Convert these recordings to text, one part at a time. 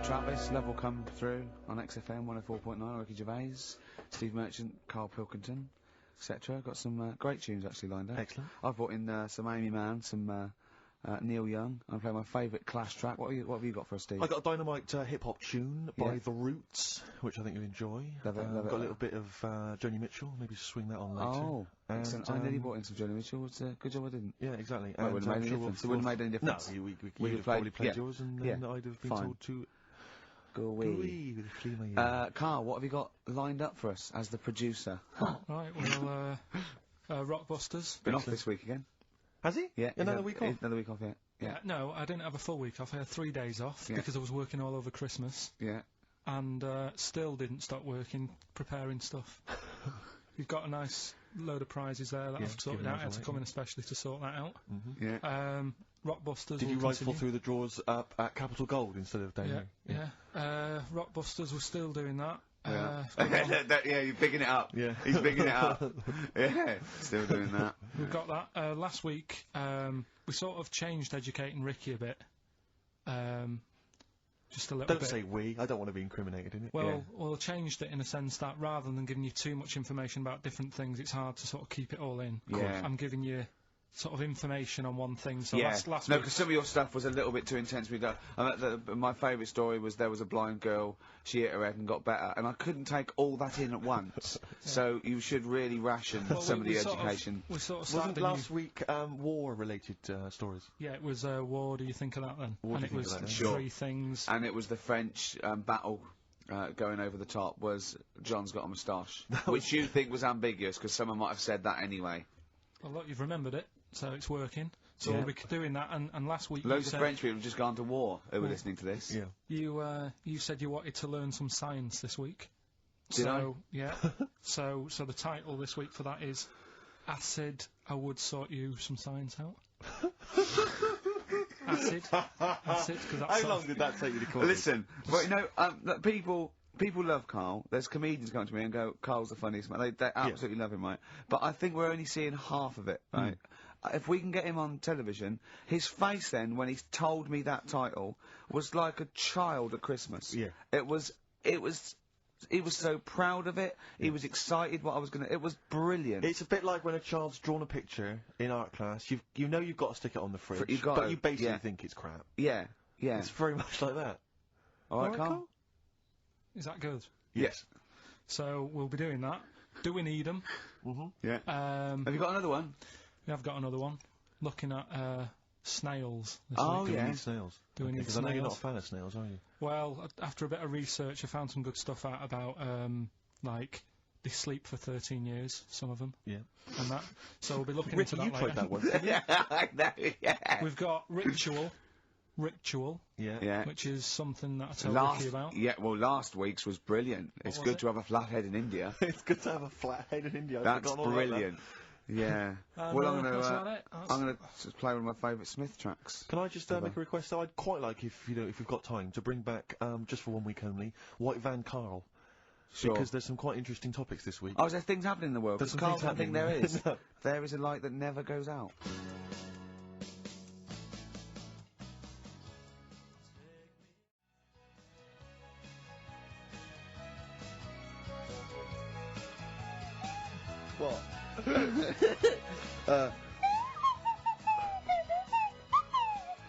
Travis, Love Will Come Through on XFM 104.9, Ricky Gervais, Steve Merchant, Karl Pilkington, etc. Got some great tunes actually lined up. Excellent. I've brought in some Amy Mann, some Neil Young. I'm playing my favourite Clash track. What have you got for us, Steve? I got a dynamite hip-hop tune by The Roots, which I think you'll enjoy. Love it, love it. Got a little bit of Joni Mitchell, maybe swing that on later. Oh, excellent. I nearly brought in some Joni Mitchell. It's a good job I didn't. Yeah, exactly. Well, it wouldn't have made any difference. It wouldn't have made any difference. No, you'd have probably played yours, and then I'd have been told to go away. Karl, what have you got lined up for us as the producer? Right, well, Rockbusters. Been off this week again. Has he? Yeah. Another week off? Another week off, yeah. Yeah. No, I didn't have a full week off. I had 3 days off because I was working all over Christmas. Yeah. And still didn't stop working, preparing stuff. You've got a nice load of prizes there that I've sorted out. I had to come in especially to sort that out. Yeah. Rockbusters. Did you rifle through the drawers up at Capital Gold instead of down here? Yeah. Rockbusters, we're still doing that. Yeah, you're bigging it up. Yeah. He's bigging it up. Yeah, still doing that. We've got that. Last week, we sort of changed Educating Ricky a bit. Just a little bit. Don't say we. I don't want to be incriminated in it. Well, changed it in a sense that rather than giving you too much information about different things, it's hard to sort of keep it all in. Yeah. I'm giving you sort of information on one thing. So last no, week, because some of your stuff was a little bit too intense. My favourite story was there was a blind girl, she hit her head and got better, and I couldn't take all that in at once. So you should really ration some of the education. We sort of started Wasn't last week war-related stories? Yeah, it was war. Do you think of that then? What and do it you was think of that, then? three things. And it was the French battle. Going over the top was John's got a moustache, which you think was ambiguous because someone might have said that anyway. Well, look, you've remembered it, so it's working. So we'll be doing that. And last week, loads of French people have just gone to war who were listening to this. Yeah. You said you wanted to learn some science this week. Did I? Yeah. so the title this week for that is Acid. I would sort you some science out. Acid. Because that's. How long did that take you to come? Listen, but you know, people love Karl. There's comedians come to me and go, Karl's the funniest man. They absolutely love him, right? But I think we're only seeing half of it, right? If we can get him on television, his face then, when he told me that title, was like a child at Christmas. Yeah. He was so proud of it. He was excited what I was gonna. It was brilliant. It's a bit like when a child's drawn a picture in art class. You know you've got to stick it on the fridge, but you basically think it's crap. Yeah. It's very much like that. All right, Karl? Is that good? Yes. So we'll be doing that. Do we need them? Yeah. Have you got another one? We have got another one. Looking at snails. This Oh, week. yeah. Do we need snails? Do we need Because I know you're not a snails? fan of snails, are you? Well, after a bit of research, I found some good stuff out about like they sleep for 13 years. Some of them. Yeah. And that. So we'll be looking Ricky, into you that tried later. that once. Yeah, I know, yeah. We've got ritual, Yeah. which is something that I told Ricky about. Yeah, well, last week's was brilliant. It's was good it? to have a flat head in India. It's good to have a flat head in India. I've That's forgotten all about brilliant. Yeah. And, Well, that's about it. I'm gonna just play one of my favourite Smith tracks. Can I just make a request? So I'd quite like, if you've got time, to bring back, just for 1 week only, White Van Karl. Sure. Because there's some quite interesting topics this week. Oh, is there things happening in the world? There's some Karl things doesn't think there happening. is. No. There is a light that never goes out. What?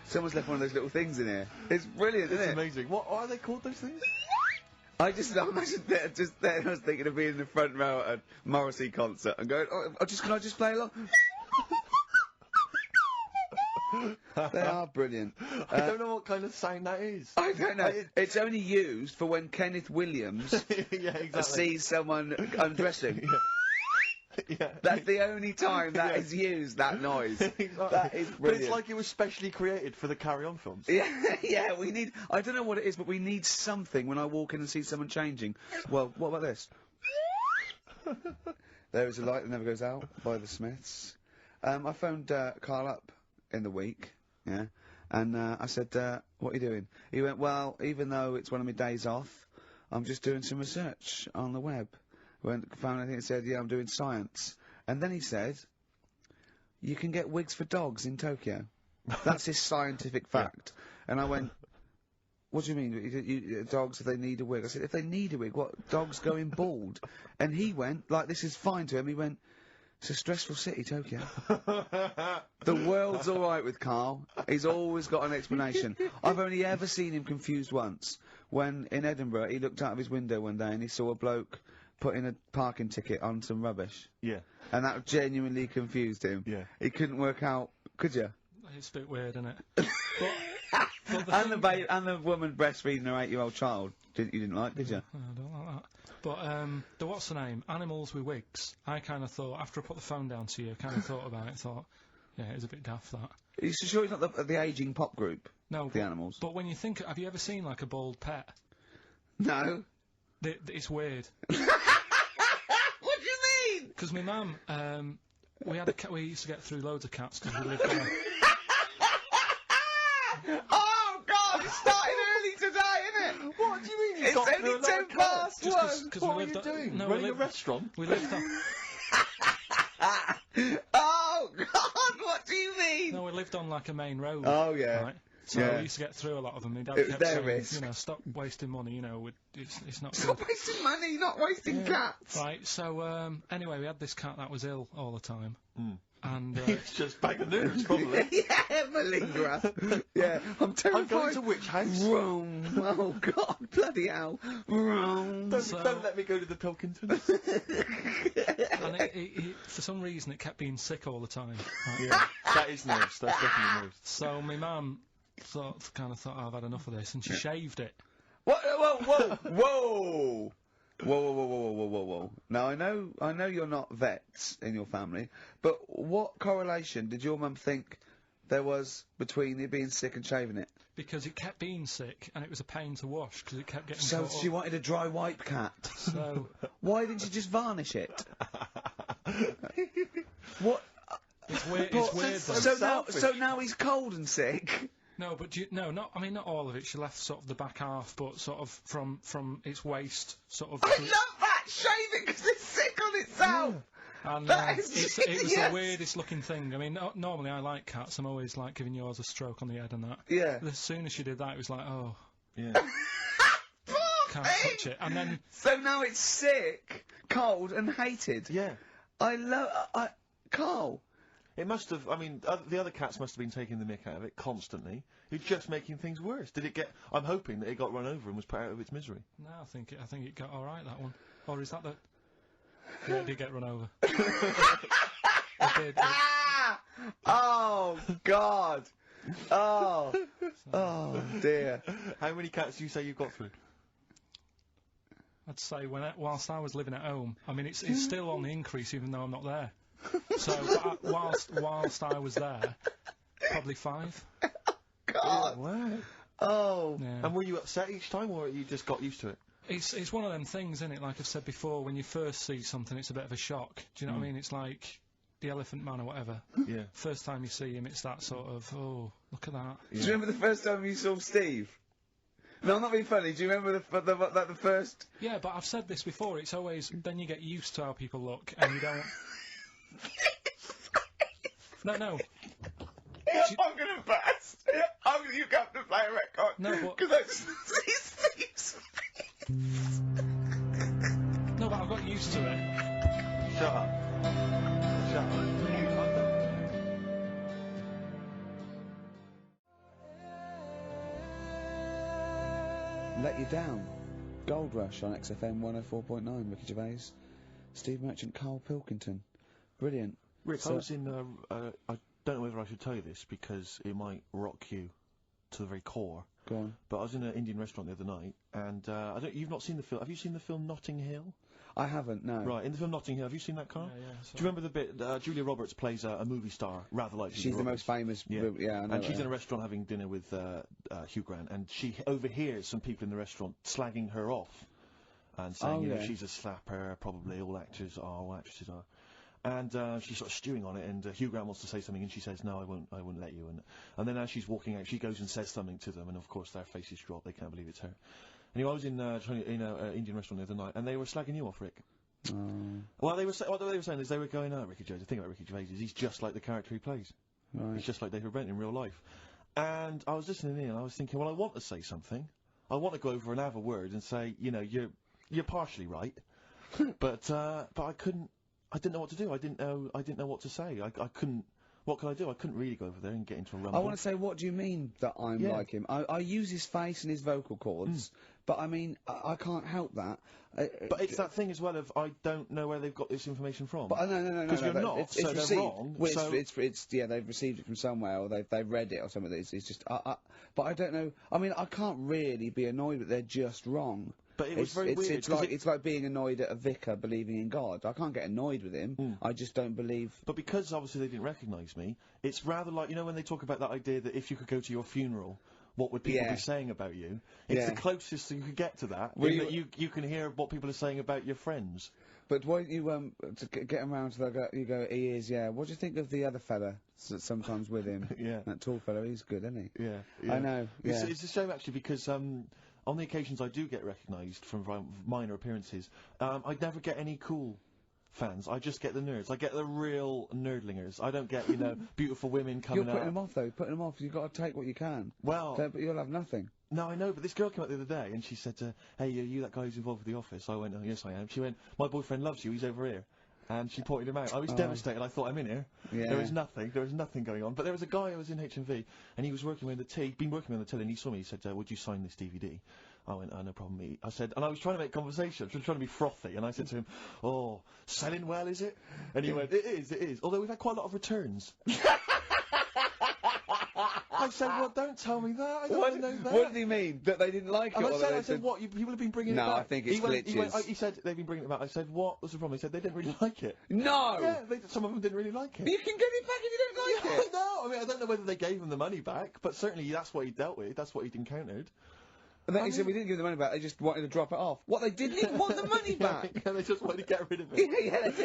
Someone's left one of those little things in here. It's brilliant, isn't It's it? amazing. What are they called, those things? I imagine that just then I was thinking of being in the front row at a Morrissey concert and going, can I just play along? They are brilliant. I don't know what kind of sound that is. I don't know. It's only used for when Kenneth Williams Yeah, exactly. sees someone undressing. Yeah. That's the only time that is used, that noise. That is brilliant. But it's like it was specially created for the Carry On films. Yeah, we need, I don't know what it is, but we need something when I walk in and see someone changing. Well, what about this? There is a light that never goes out by the Smiths. I phoned Karl up in the week, yeah, and I said, what are you doing? He went, well, even though it's one of my days off, I'm just doing some research on the web. Found anything that said, yeah, I'm doing science. And then he said, you can get wigs for dogs in Tokyo. That's his scientific fact. And I went, what do you mean? Dogs, if they need a wig? I said, if they need a wig, what? Dogs going bald? And he went, like, this is fine to him, he went, it's a stressful city, Tokyo. The world's alright with Karl. He's always got an explanation. I've only ever seen him confused once. When, in Edinburgh, he looked out of his window one day and he saw a bloke putting a parking ticket on some rubbish. Yeah. And that genuinely confused him. Yeah. He couldn't work out, could you? It's a bit weird, isn't it? And the woman breastfeeding her 8-year-old child. You didn't like, did you? I don't like that. But, the what's the name? Animals with wigs. I kind of thought, after I put the phone down to you, kind of thought about it, thought, yeah, it's a bit daft, that. Are you sure he's not the ageing pop group? No. The Animals? But when you think, have you ever seen, like, a bald pet? No. It's weird. What do you mean? Because my mum, we had a cat, we used to get through loads of cats because we lived there. Oh, God, it started early today, innit? What do you mean It's only 10 past 1. What are you doing? No, running a restaurant? We lived on... Oh, God, what do you mean? No, we lived on, like, a main road. Oh, yeah. Right? So yeah. we used to get through a lot of them. My dad It was kept their saying, risk. you know, stop wasting money, you know, it's not Stop good. wasting money, not wasting cats. Right, so, anyway, we had this cat that was ill all the time. Mm. And, It's just bag of nerves, probably. Yeah, malingerer. Yeah, I'm terrified. I'm going to which house? Rome. Oh, God, bloody hell. Rome. Don't let me go to the Pilkingtons. And for some reason, it kept being sick all the time. Right? Yeah, that is nerves. That's definitely nerves. So my mum kind of thought, oh, I've had enough of this, and she shaved it. What? Whoa, whoa, whoa. Whoa. Now, I know you're not vets in your family, but what correlation did your mum think there was between it being sick and shaving it? Because it kept being sick, and it was a pain to wash, because it kept getting So caught she up. wanted a dry wipe cat. So... Why didn't you just varnish it? What? It's weird, though. So now he's cold and sick? No, but not all of it. She left sort of the back half, but sort of from its waist, sort of... I love that! Shave it because it's sick on itself! And That is it was the genius. weirdest looking thing. I mean, normally I like cats. I'm always like giving yours a stroke on the head and that. Yeah. As soon as she did that, it was like, oh, Yeah. can't touch it. And then... So now it's sick, cold, and hated. Yeah. Karl. It must have, I mean, the other cats must have been taking the mick out of it constantly. It's just making things worse. Did it get, I'm hoping that it got run over and was put out of its misery. No, I think it got alright, that one. Or is that the... Yeah, it did get run over. It did. Oh, God. Oh. Oh, dear. How many cats do you say you've got through? I'd say whilst I was living at home, I mean, it's still on the increase even though I'm not there. So whilst I was there, probably 5. God. Wow. Oh. Yeah. And were you upset each time, or you just got used to it? It's one of them things, isn't it? Like I've said before, when you first see something, it's a bit of a shock. Do you know what I mean? It's like the Elephant Man or whatever. Yeah. First time you see him, it's that sort of, oh, look at that. Yeah. Do you remember the first time you saw Steve? No, I'm not being funny. Do you remember the first... Yeah, but I've said this before. It's always, then you get used to how people look, and you don't... No. I'm gonna burst. You have to play a record. No, but... Because I just see Steve's face. No, but I've got used to it. Shut up. Shut up. Let You Down. Gold Rush on XFM 104.9. Ricky Gervais. Steve Merchant, Karl Pilkington. Brilliant. Rick, I was in, I don't know whether I should tell you this because it might rock you to the very core. Go on. But I was in an Indian restaurant the other night, and you've not seen the film. Have you seen the film Notting Hill? I haven't, no. Right, in the film Notting Hill, have you seen that, Karl? Yeah. Do you remember the bit, Julia Roberts plays a movie star, rather like Julia She's the Roberts. most famous, Yeah, I know and she's her. in a restaurant having dinner with Hugh Grant, and she overhears some people in the restaurant slagging her off, and saying, you know, she's a slapper, probably all actresses are. And she's sort of stewing on it, and Hugh Grant wants to say something, and she says, no, I won't let you. And then as she's walking out, she goes and says something to them, and of course their faces drop, they can't believe it's her. Anyway, I was in an Indian restaurant the other night, and they were slagging you off, Rick. Well, what they were saying is they were going, Ricky Gervais, the thing about Ricky Gervais is he's just like the character he plays. Right. He's just like David Brent in real life. And I was listening in, and I was thinking, well, I want to say something, I want to go over and have a word and say, you know, you're partially right, but I couldn't. I didn't know what to do. I didn't know what to say. I couldn't. What could I do? I couldn't really go over there and get into a rumble. I want to say, what do you mean that I'm like him? I use his face and his vocal cords, but I mean, I can't help that. But it's that thing as well of I don't know where they've got this information from. But no. Because you're not, it's so received. they're wrong. Well, so it's they've received it from somewhere, or they've read it or something. It's just, but I don't know. I mean, I can't really be annoyed that they're just wrong. But it was very weird. It's like being annoyed at a vicar believing in God. I can't get annoyed with him. I just don't believe. But because obviously they didn't recognise me, it's rather like, you know, when they talk about that idea that if you could go to your funeral, what would people be saying about you? It's the closest you could get to that. Well, that you can hear what people are saying about your friends. But won't you to get him round to that? You go, he is. Yeah. What do you think of the other fella that's sometimes with him? That tall fella. He's good, isn't he? Yeah. I know. Yeah. It's a shame actually because on the occasions I do get recognised from minor appearances, I never get any cool fans. I just get the nerds. I get the real nerdlingers. I don't get, you know, beautiful women coming You're putting them off, though. Putting them off. You've got to take what you can. Well... But you'll have nothing. No, I know, but this girl came up the other day and she said, hey, are you that guy who's involved with The Office? I went, oh, yes, I am. She went, my boyfriend loves you. He's over here. And she pointed him out. I was devastated. I thought, I'm in here. Yeah. There was nothing going on. But there was a guy who was in HMV, and he was working with the T. Been working on the till, and he saw me. He said, "Would you sign this DVD?" I went, "Oh, no problem." I said, and I was trying to make conversation. I was trying to be frothy, and I said to him, "Oh, selling well, is it?" And he went, "It is. Although we've had quite a lot of returns." I said, well, don't tell me that. I don't want to know that. What did he mean? That they didn't like it? I said, what? People have been bringing it back. No, I think it's glitches. He said, they've been bringing it back. I said, what was the problem? He said, they didn't really like it. No! Yeah, some of them didn't really like it. You can get it back if you don't like it. No, I mean, I don't know whether they gave him the money back, but certainly that's what he dealt with. That's what he'd encountered. And then he said, we didn't give the money back, they just wanted to drop it off. What, they didn't even want the money back? Yeah, they just wanted to get rid of it. They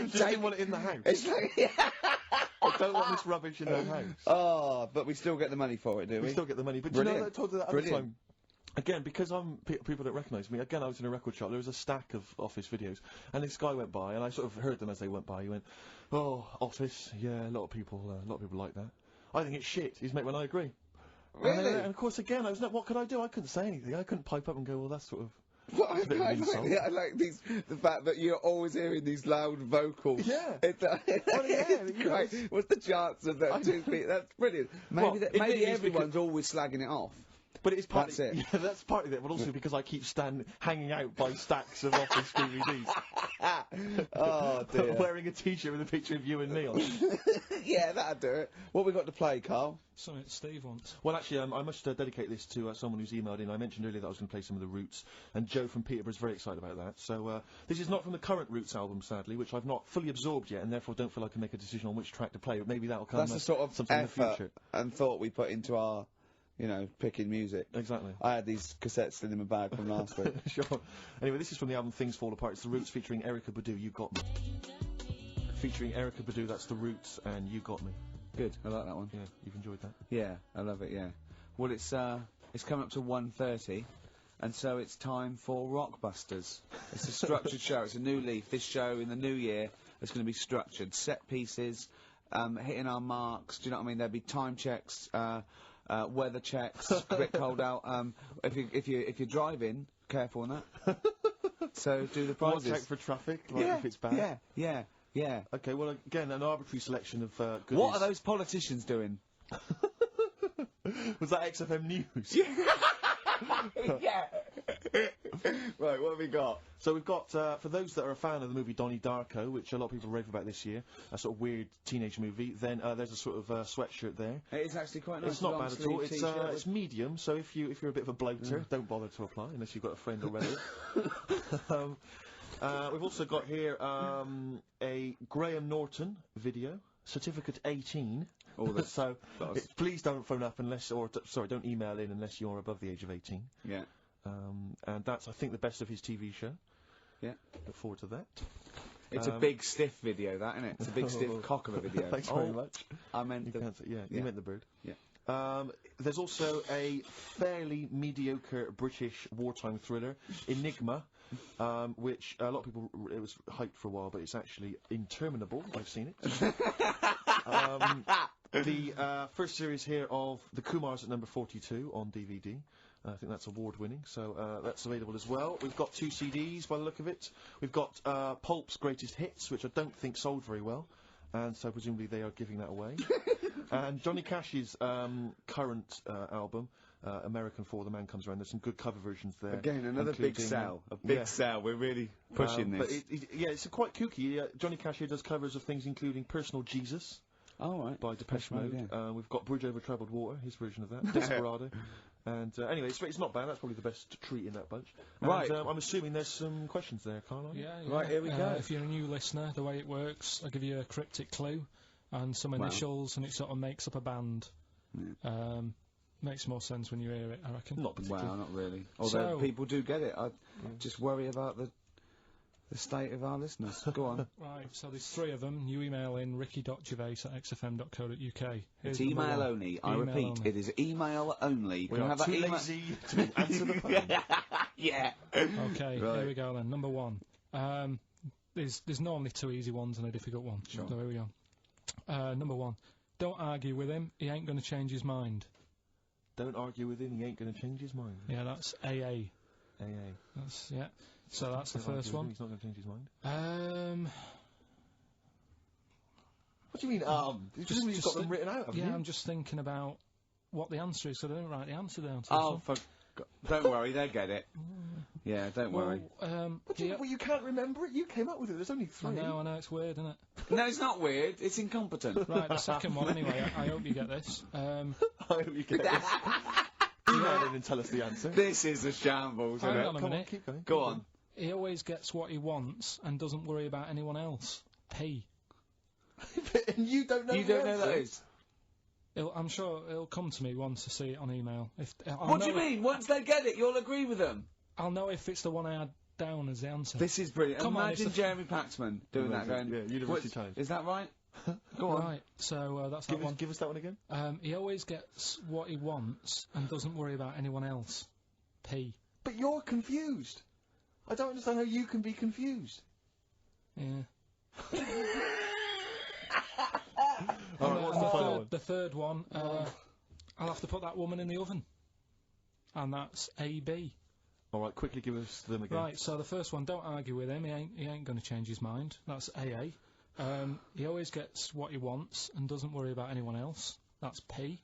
didn't want it in the house. It's like, I don't want this rubbish in the house. Oh, but we still get the money for it, do we? We still get the money. But Brilliant. you know, I told you that other time. Again, because people don't recognise me, again, I was in a record shop, there was a stack of Office videos, and this guy went by, and I sort of heard them as they went by. He went, oh, Office, yeah, a lot of people like that. I think it's shit. He's mate when I agree. Really? And of course, again, what could I do? I couldn't say anything. I couldn't pipe up and go, well, that's sort of... Well, I like the fact that you're always hearing these loud vocals. Yeah. It's great. What's the chance of that? That's brilliant. Maybe everyone's always slagging it off. But it's partly, that's it. Yeah, that's partly it, but also because I keep hanging out by stacks of Office DVDs. Oh, dear. Wearing a T-shirt with a picture of you and me on it. Yeah, that'd do it. What we got to play, Carl? Something Steve wants. Well, actually, I must dedicate this to someone who's emailed in. I mentioned earlier that I was going to play some of the Roots, and Joe from Peterborough's very excited about that. So this is not from the current Roots album, sadly, which I've not fully absorbed yet, and therefore don't feel I can make a decision on which track to play. But maybe that'll come. That's the sort of sometime in the effort future. And thought we put into our, you know, picking music. Exactly. I had these cassettes still in my bag from last week. Sure. Anyway, this is from the album Things Fall Apart. It's the Roots featuring Erykah Badu, You Got Me. Featuring Erykah Badu, that's the Roots, and You Got Me. Good, I like that one. Yeah, you've enjoyed that? Yeah, I love it, yeah. Well, it's coming up to 1:30, and so it's time for Rockbusters. It's a structured show, it's a new leaf. This show in the new year is going to be structured. Set pieces, hitting our marks, do you know what I mean? There'll be time checks, weather checks, a bit cold out. If you're driving, careful on that. So do the prizes. Check for traffic, like if it's bad. Yeah. Okay, well, again, an arbitrary selection of goodies. What are those politicians doing? Was that XFM News? Yeah. Right, what have we got? So we've got, for those that are a fan of the movie Donnie Darko, which a lot of people rave about this year, a sort of weird teenage movie, then there's a sort of sweatshirt there. It is actually quite nice. It's not bad at all. It's medium, so if you're a bit of a bloater, don't bother to apply unless you've got a friend already. We've also got here a Graham Norton video, Certificate 18. So please don't phone up don't email in unless you're above the age of 18. Yeah. And that's, I think, the best of his TV show. Yeah. Look forward to that. It's a big stiff video, that, isn't it? It's a big stiff cock of a video. Thanks very much. I meant you meant the bird. Yeah. There's also a fairly mediocre British wartime thriller, Enigma, which a lot of people, it was hyped for a while, but it's actually interminable. I've seen it. The first series here of The Kumars at number 42 on DVD. I think that's award-winning, so that's available as well. We've got 2 CDs by the look of it. We've got Pulp's Greatest Hits, which I don't think sold very well, and so presumably they are giving that away. And Johnny Cash's current album, American For the Man Comes Around. There's some good cover versions there. Again, another big sell. A big sell. We're really pushing this. But it's quite kooky. Johnny Cash here does covers of things including Personal Jesus. Oh, right. By Depeche Mode. Yeah. We've got Bridge Over Troubled Water, his version of that. Desperado. And anyway, it's not bad. That's probably the best treat in that bunch. And, right. I'm assuming there's some questions there, Karl. Yeah. Right, here we go. If you're a new listener, the way it works, I'll give you a cryptic clue and some initials, and it sort of makes up a band. Yeah. Makes more sense when you hear it, I reckon. Not particularly. Well, not really. Although people do get it. I just worry about the state of our listeners. Go on. Right, so there's 3 of them. You email in ricky.gervais@xfm.co.uk. It's email only. I repeat, it is email only. We are too lazy to answer the phone. Yeah. Okay, here we go then. Number 1. There's normally 2 easy ones and a difficult one. Sure. So here we go. Number 1. Don't argue with him. He ain't going to change his mind. Don't argue with him. He ain't going to change his mind. Yeah, that's AA. AA. So that's the first one. He's not going to change his mind. What do you mean, You've got them written out, haven't you? Yeah, I'm just thinking about what the answer is, so I don't write the answer down. Don't worry, they'll get it. Yeah, don't worry. You can't remember it? You came up with it. There's only 3. I know, it's weird, isn't it? No, it's not weird. It's incompetent. Right, the second one, anyway. I hope you get this. I hope you get this. Email in and tell us the answer. This is a shambles, isn't it? Hang on a minute. Keep going. Go on. He always gets what he wants and doesn't worry about anyone else. P. And you don't know. You don't know that is. I'm sure it'll come to me once I see it on email. What do you mean? Once they get it, you'll agree with them. I'll know if it's the one I had down as the answer. This is brilliant. Imagine Jeremy Paxman doing that. Yeah, University Times. Is that right? Go on. Right, so that's that one. Give us that one again. He always gets what he wants and doesn't worry about anyone else. P. But you're confused. I don't understand how you can be confused. Yeah. Alright, what's the final one? The third one, I'll have to put that woman in the oven. And that's AB. Alright, quickly give us them again. Right, so the first one, don't argue with him, he ain't going to change his mind. That's AA. He always gets what he wants and doesn't worry about anyone else. That's P.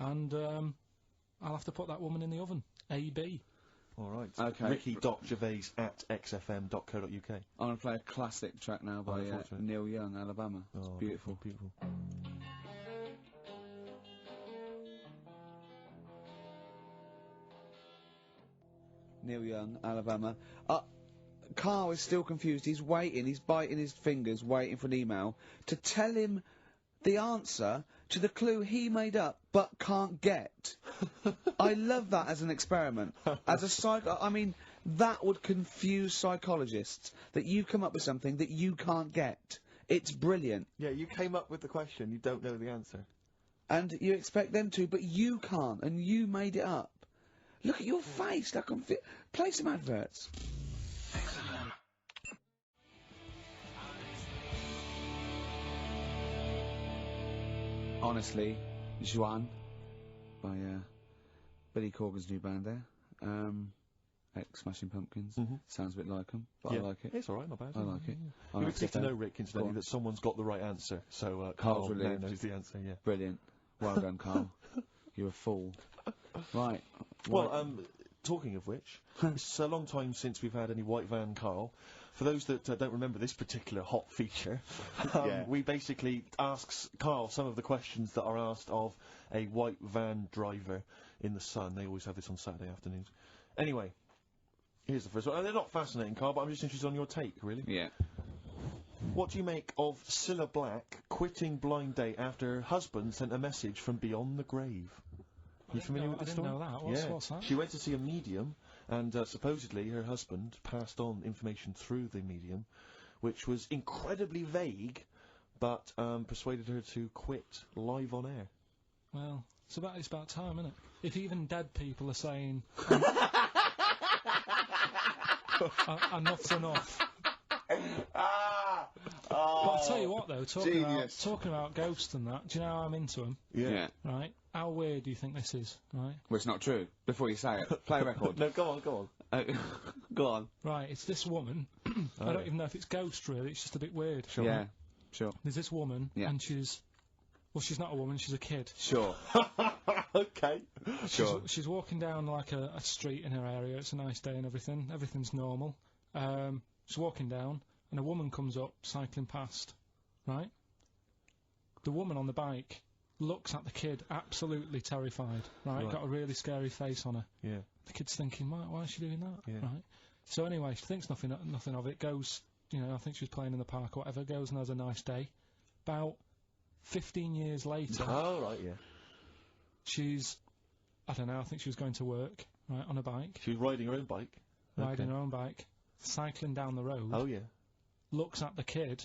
And I'll have to put that woman in the oven. AB. Alright. Okay. ricky.gervais@xfm.co.uk. I'm going to play a classic track now by Neil Young, Alabama. It's beautiful. Beautiful. Neil Young, Alabama. Karl is still confused. He's waiting. He's biting his fingers, waiting for an email to tell him the answer to the clue he made up but can't get. I love that as an experiment. As a I mean, that would confuse psychologists, that you come up with something that you can't get. It's brilliant. Yeah, you came up with the question, you don't know the answer. And you expect them to, but you can't, and you made it up. Look at your face, like play some adverts. Honestly, Juan by Billy Corgan's new band there. Ex-Smashing Pumpkins. Sounds a bit like them, but I like it. It's alright, not bad. I like it. You would get to know, Rick, incidentally, that someone's got the right answer, so Karl now knows the answer, yeah. Brilliant. Well done, Karl. You're a fool. Right. Well, talking of which, it's a long time since we've had any White Van Karl. For those that don't remember this particular hot feature, we basically ask Karl some of the questions that are asked of a white van driver in the sun. They always have this on Saturday afternoons. Anyway, here's the first one. They're not fascinating, Karl, but I'm just interested on your take, really. Yeah. What do you make of Cilla Black quitting Blind Date after her husband sent a message from beyond the grave? You familiar with the story? I didn't know that. What's that? She went to see a medium, and supposedly her husband passed on information through the medium, which was incredibly vague, but persuaded her to quit live on air. Well, it's about time, isn't it? If even dead people are saying enough's enough, But I'll tell you what, though, talking Genius. about ghosts and that, do you know how I'm into them? Yeah. Right? How weird do you think this is, right? Well, it's not true. Before you say it, play a record. No, go on. Go on. Right, it's this woman. I don't even know if it's ghost, really. It's just a bit weird. Sure. Yeah, sure. There's this woman, and she's not a woman, she's a kid. Sure. Okay. Sure. She's walking down, like, a street in her area. It's a nice day and everything. Everything's normal. She's walking down, and a woman comes up, cycling past, right? The woman on the bike looks at the kid, absolutely terrified, right? Got a really scary face on her. Yeah. The kid's thinking, why is she doing that? Yeah. Right? So anyway, she thinks nothing of it, goes, I think she was playing in the park or whatever, goes and has a nice day. About 15 years later... Oh, right, yeah. She's, I don't know, I think she was going to work, right, on a bike. She was riding her own bike? Riding her own bike, cycling down the road. Oh, yeah. Looks at the kid.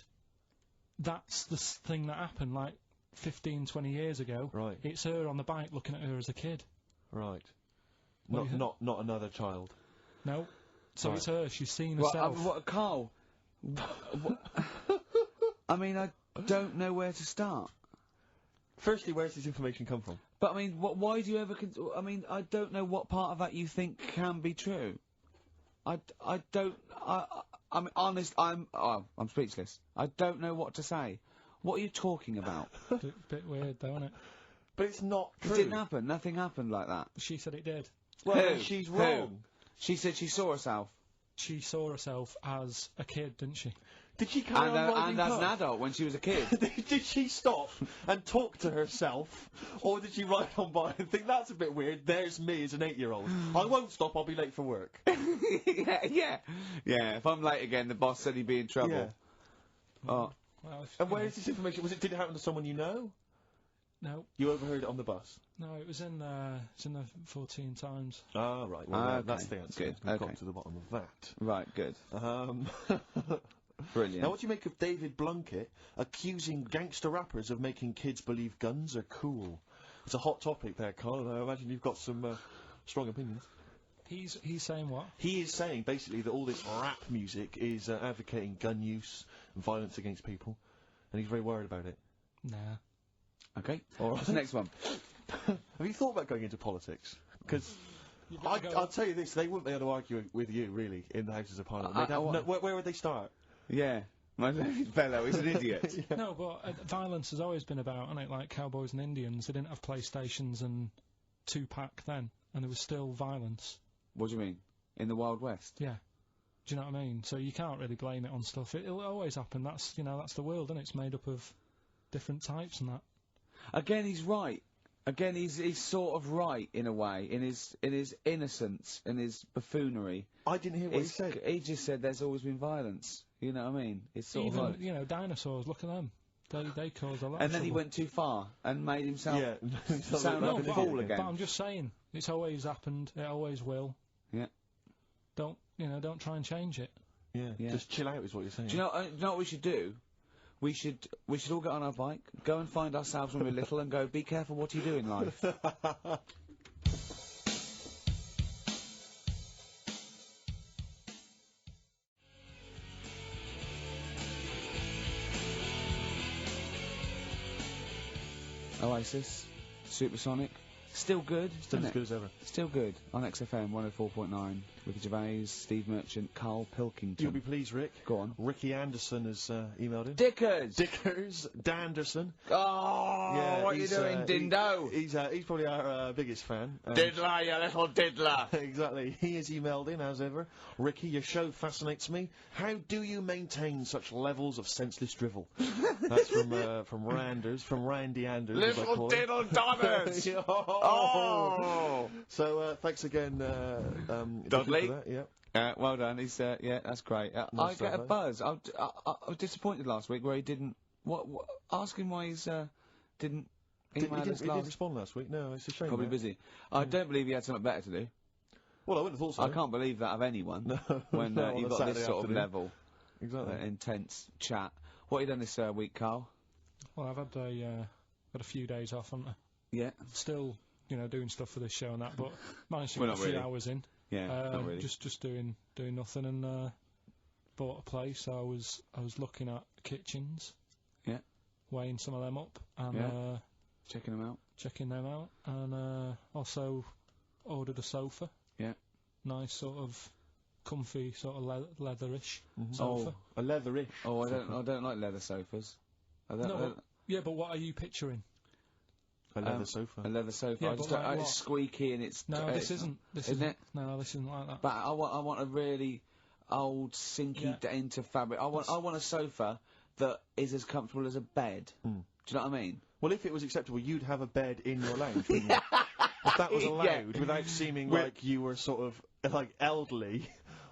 That's the thing that happened, like, 15, 20 years ago. Right. It's her on the bike looking at her as a kid. Right. What Not another child. No. So Right. it's her. She's seen Well, herself. Carl? I mean, I don't know where to start. Firstly, where's this information come from? But I mean, why do you ever? I mean, I don't know what part of that you think can be true. I don't. I'm honest. I'm speechless. I don't know what to say. What are you talking about? Bit weird, though, isn't it? But it's not true. It didn't happen. Nothing happened like that. She said it did. Well, Who? then she's wrong. Who? She said she saw herself. She saw herself as a kid, didn't she? Did she carry on riding And as an past? adult when she was a kid. Did she stop and talk to herself, or did she ride on by and think that's a bit weird? There's me as an 8-year-old. I won't stop. I'll be late for work. yeah. If I'm late again, the boss said he'd be in trouble. Yeah. Oh. Well, And where is this information? Did it happen to someone you know? No. You overheard it on the bus. No, it was in the 14 Times. Ah, right. Well, okay. that's the answer. Good. We've Okay. got to the bottom of that. Right, good. Brilliant. Now, what do you make of David Blunkett accusing gangster rappers of making kids believe guns are cool? It's a hot topic there, Karl. I imagine you've got some strong opinions. He's saying what? He is saying, basically, that all this rap music is advocating gun use and violence against people, and he's very worried about it. Nah. Okay. All right. Next one. Have you thought about going into politics? Because I'll tell you this, they wouldn't be able to argue with you, really, in the Houses of Parliament. Where would they start? Yeah. My fellow is an idiot. Yeah. No, but violence has always been about, hasn't it? Like cowboys and Indians, they didn't have PlayStations and Tupac then, and there was still violence. What do you mean? In the Wild West? Yeah. Do you know what I mean? So you can't really blame it on stuff. It'll always happen. That's that's the world, and it's made up of different types and that. Again, he's right. Again, he's sort of right in a way, in his innocence and his buffoonery. I didn't hear what he said. He just said there's always been violence. You know what I mean? It's sort Even of like, dinosaurs. Look at them. They caused a lot. And then of he went too far and made himself sound no, like a but fool again. But I'm just saying, it's always happened. It always will. Yeah. Don't try and change it. Yeah. Just chill out is what you're saying. Do you know what we should do? We should all get on our bike, go and find ourselves when we're little, and go. Be careful what you do in life. Oasis, Supersonic, still good. Still isn't as it? good as ever. Still good on XFM 104.9 with Gervais, Steve Merchant, Karl Pilkington. You'll be pleased, Rick. Go on. Ricky Anderson has emailed in. Dickers! Dickers Danderson. Oh, Yeah, what are you doing, Dindo? He's probably our biggest fan. Diddler, you little diddler! Exactly. He has emailed in, as ever. Ricky, your show fascinates me. How do you maintain such levels of senseless drivel? That's from Randers, from Randy Anders. as I Little call him. diddle dodders! Oh! So, thanks again, Dudley. for that, yeah. Well done. He's yeah, that's great. I Nice get a stuff, eh? buzz. I was disappointed last week where he didn't. What? Ask him why he's didn't email us He didn't last. respond last week. No, it's a shame. Probably that. busy. I don't believe he had something better to do. Well, I wouldn't have thought so. I can't believe that of anyone No, when no, on you've a got this Saturday sort of afternoon. level, Exactly. intense chat. What have you done this week, Karl? Well, I've had a few days off, haven't I? Yeah. Still, doing stuff for this show and that, but managed to Well, get a not few really. hours in. Yeah. Not really. Just doing nothing and. bought a place, so I was looking at kitchens. Yeah. Weighing some of them up and Yeah. Checking them out. And also ordered a sofa. Yeah. Nice sort of comfy sort of leatherish sofa. Oh, a leatherish. Oh, I don't like leather sofas. Yeah, but what are you picturing? A leather sofa. A leather sofa. Yeah, I just but like it's squeaky and it's... No, this isn't. Isn't it? No, this isn't like that. But I want a really old, sinky into fabric. I want a sofa that is as comfortable as a bed. Do you know what I mean? Well, if it was acceptable, you'd have a bed in your lounge, wouldn't you? If that was allowed, without seeming like you were sort of, like, elderly,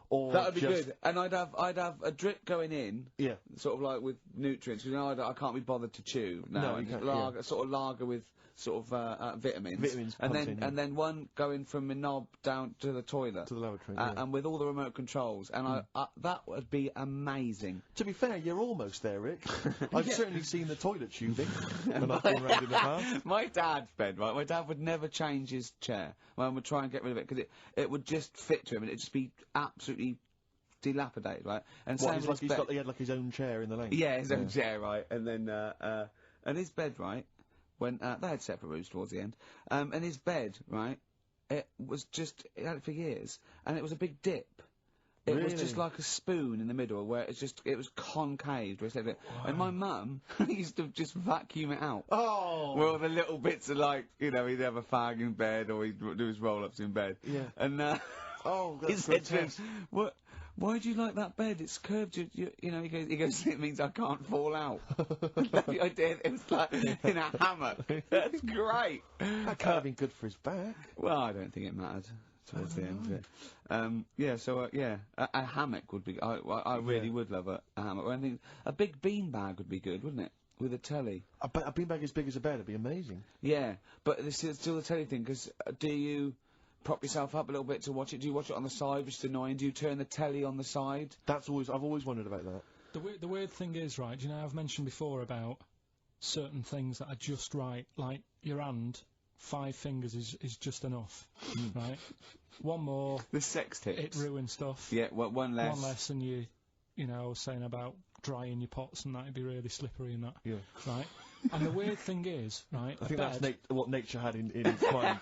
or that would be good. And I'd have a drip going in. Yeah. Sort of like with nutrients, because I can't be bothered to chew. No, you can't, lager, sort of lager with sort of vitamins. Vitamins. And then one going from my knob down to the toilet. To the lavatory, and with all the remote controls. And that would be amazing. To be fair, you're almost there, Rick. I've certainly seen the toilet tubing when I've been round in the past. My dad's bed, right? My dad would never change his chair. Mum would try and get rid of it, because it would just fit to him, and it'd just be absolutely dilapidated, right? And he had like his own chair in the lane. Yeah, his own chair, right? And then and his bed, right? When they had separate rooms towards the end, and his bed, right? It had it for years, and it was a big dip. It was just like a spoon in the middle, where it was concave. Wow. And my mum used to just vacuum it out. Oh! Where all the little bits are like, he'd have a fag in bed, or he'd do his roll-ups in bed. Yeah. And oh, he that's said to grotesque. him, "What? Why do you like that bed? It's curved. He goes, it means I can't fall out." That's the idea. It was like in a hammock. That's great. That can't have been good for his back. Well, I don't think it mattered towards the end of it. A hammock would be. I really would love a hammock. I think a big beanbag would be good, wouldn't it? With a telly. A beanbag as big as a bed would be amazing. Yeah, but it's still the telly thing, because do you prop yourself up a little bit to watch it? Do you watch it on the side, which is annoying? Do you turn the telly on the side? I've always wondered about that. The weird thing is, right, you know, I've mentioned before about certain things that are just right, like your hand, 5 fingers is just enough, right? One more, the sex tips. It ruins stuff. Yeah, one less. One less, and you know, I was saying about drying your pots and that, it'd be really slippery and that. Yeah. Right? And the weird thing is, right, I think that's what nature had in its mind.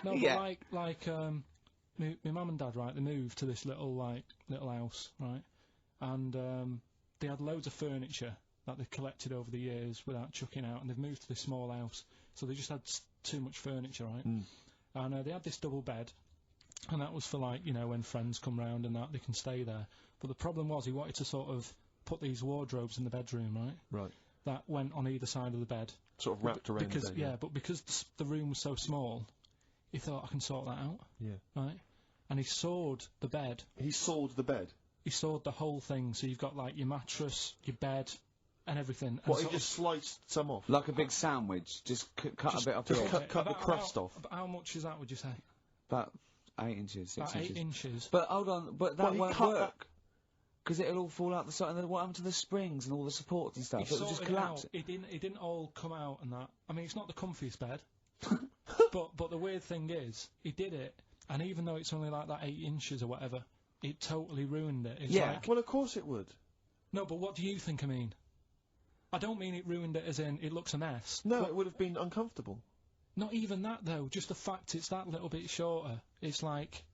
No, but like my mum and dad, right, they moved to this little house, right? And they had loads of furniture that they collected over the years without chucking out, and they've moved to this small house. So they just had too much furniture, right? And they had this double bed, and that was for, like, you know, when friends come round and that, they can stay there. But the problem was he wanted to sort of put these wardrobes in the bedroom, right? Right. That went on either side of the bed. Sort of wrapped around the bed. Yeah, but because the room was so small, he thought, I can sort that out. Yeah. Right? And he sawed the bed. He sawed the bed? He sawed the whole thing, so you've got, like, your mattress, your bed, and everything. What, he just sliced some off? Like a big sandwich, just cut a bit off. Just cut the crust off. How much is that, would you say? About 8 inches, 6 About inches. 8 inches. But hold on, but that won't work. Because it'll all fall out the side, and then what happened to the springs and all the supports and stuff? He It'll just collapse. It didn't all come out and that. I mean, it's not the comfiest bed. but the weird thing is, he did it, and even though it's only like that 8 inches or whatever, it totally ruined it. It's like, well, of course it would. No, but what do you think I mean? I don't mean it ruined it as in it looks a mess. No, it would have been uncomfortable. Not even that, though. Just the fact it's that little bit shorter. It's like,